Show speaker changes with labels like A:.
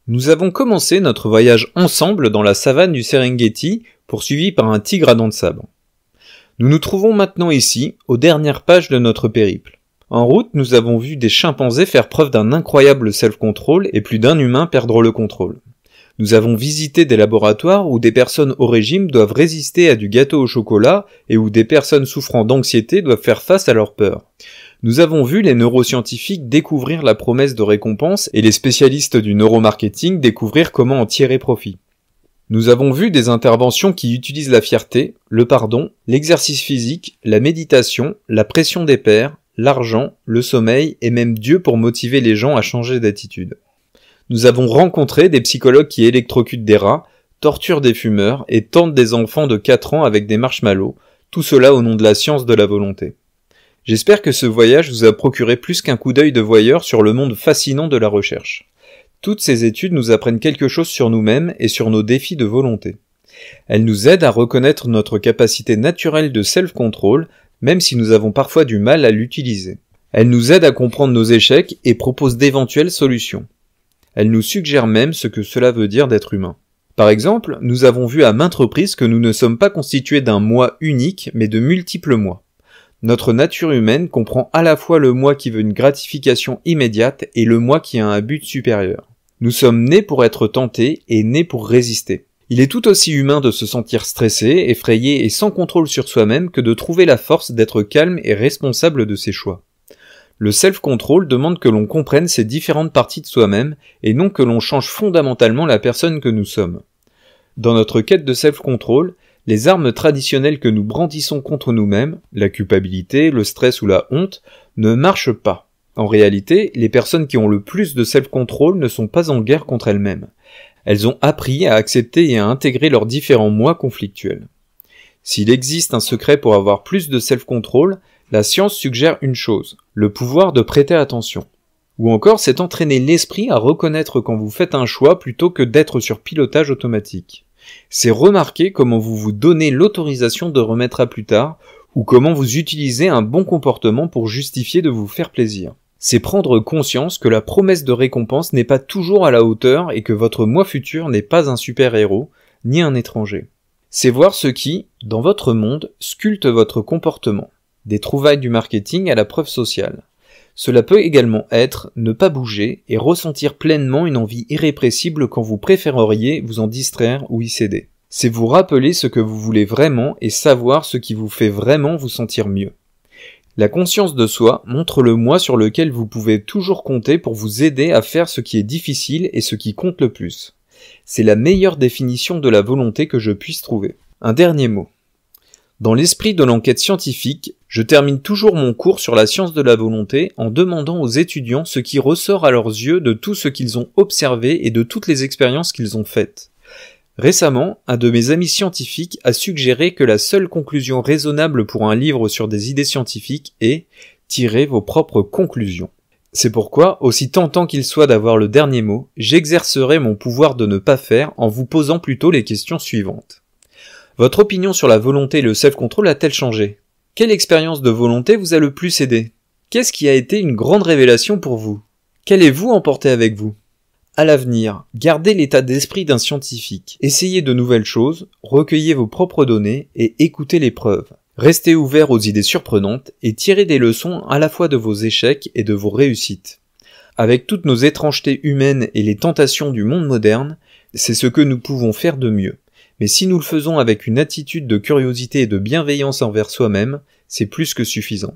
A: Nous avons commencé notre voyage ensemble dans la savane du Serengeti, poursuivi par un tigre à dents de sabre. Nous nous trouvons maintenant ici, aux dernières pages de notre périple. En route, nous avons vu des chimpanzés faire preuve d'un incroyable self-control et plus d'un humain perdre le contrôle. Nous avons visité des laboratoires où des personnes au régime doivent résister à du gâteau au chocolat et où des personnes souffrant d'anxiété doivent faire face à leur peur. Nous avons vu les neuroscientifiques découvrir la promesse de récompense et les spécialistes du neuromarketing découvrir comment en tirer profit. Nous avons vu des interventions qui utilisent la fierté, le pardon, l'exercice physique, la méditation, la pression des pairs, l'argent, le sommeil et même Dieu pour motiver les gens à changer d'attitude. Nous avons rencontré des psychologues qui électrocutent des rats, torturent des fumeurs et tentent des enfants de 4 ans avec des marshmallows, tout cela au nom de la science de la volonté. J'espère que ce voyage vous a procuré plus qu'un coup d'œil de voyeur sur le monde fascinant de la recherche. Toutes ces études nous apprennent quelque chose sur nous-mêmes et sur nos défis de volonté. Elles nous aident à reconnaître notre capacité naturelle de self-control, même si nous avons parfois du mal à l'utiliser. Elles nous aident à comprendre nos échecs et proposent d'éventuelles solutions. Elles nous suggèrent même ce que cela veut dire d'être humain. Par exemple, nous avons vu à maintes reprises que nous ne sommes pas constitués d'un moi unique, mais de multiples moi. Notre nature humaine comprend à la fois le moi qui veut une gratification immédiate et le moi qui a un but supérieur. Nous sommes nés pour être tentés et nés pour résister. Il est tout aussi humain de se sentir stressé, effrayé et sans contrôle sur soi-même que de trouver la force d'être calme et responsable de ses choix. Le self-control demande que l'on comprenne ces différentes parties de soi-même et non que l'on change fondamentalement la personne que nous sommes. Dans notre quête de self-control, les armes traditionnelles que nous brandissons contre nous-mêmes, la culpabilité, le stress ou la honte, ne marchent pas. En réalité, les personnes qui ont le plus de self-control ne sont pas en guerre contre elles-mêmes. Elles ont appris à accepter et à intégrer leurs différents moi conflictuels. S'il existe un secret pour avoir plus de self-control, la science suggère une chose, le pouvoir de prêter attention. Ou encore, c'est entraîner l'esprit à reconnaître quand vous faites un choix plutôt que d'être sur pilotage automatique. C'est remarquer comment vous vous donnez l'autorisation de remettre à plus tard, ou comment vous utilisez un bon comportement pour justifier de vous faire plaisir. C'est prendre conscience que la promesse de récompense n'est pas toujours à la hauteur et que votre moi futur n'est pas un super-héros, ni un étranger. C'est voir ce qui, dans votre monde, sculpte votre comportement. Des trouvailles du marketing à la preuve sociale. Cela peut également être ne pas bouger et ressentir pleinement une envie irrépressible quand vous préféreriez vous en distraire ou y céder. C'est vous rappeler ce que vous voulez vraiment et savoir ce qui vous fait vraiment vous sentir mieux. La conscience de soi montre le moi sur lequel vous pouvez toujours compter pour vous aider à faire ce qui est difficile et ce qui compte le plus. C'est la meilleure définition de la volonté que je puisse trouver. Un dernier mot. Dans l'esprit de l'enquête scientifique, je termine toujours mon cours sur la science de la volonté en demandant aux étudiants ce qui ressort à leurs yeux de tout ce qu'ils ont observé et de toutes les expériences qu'ils ont faites. Récemment, un de mes amis scientifiques a suggéré que la seule conclusion raisonnable pour un livre sur des idées scientifiques est « tirer vos propres conclusions ». C'est pourquoi, aussi tentant qu'il soit d'avoir le dernier mot, j'exercerai mon pouvoir de ne pas faire en vous posant plutôt les questions suivantes. Votre opinion sur la volonté et le self-control a-t-elle changé? Quelle expérience de volonté vous a le plus aidé? Qu'est-ce qui a été une grande révélation pour vous? Qu'allez-vous emporter avec vous? À l'avenir, gardez l'état d'esprit d'un scientifique. Essayez de nouvelles choses, recueillez vos propres données et écoutez les preuves. Restez ouvert aux idées surprenantes et tirez des leçons à la fois de vos échecs et de vos réussites. Avec toutes nos étrangetés humaines et les tentations du monde moderne, c'est ce que nous pouvons faire de mieux. Mais si nous le faisons avec une attitude de curiosité et de bienveillance envers soi-même, c'est plus que suffisant.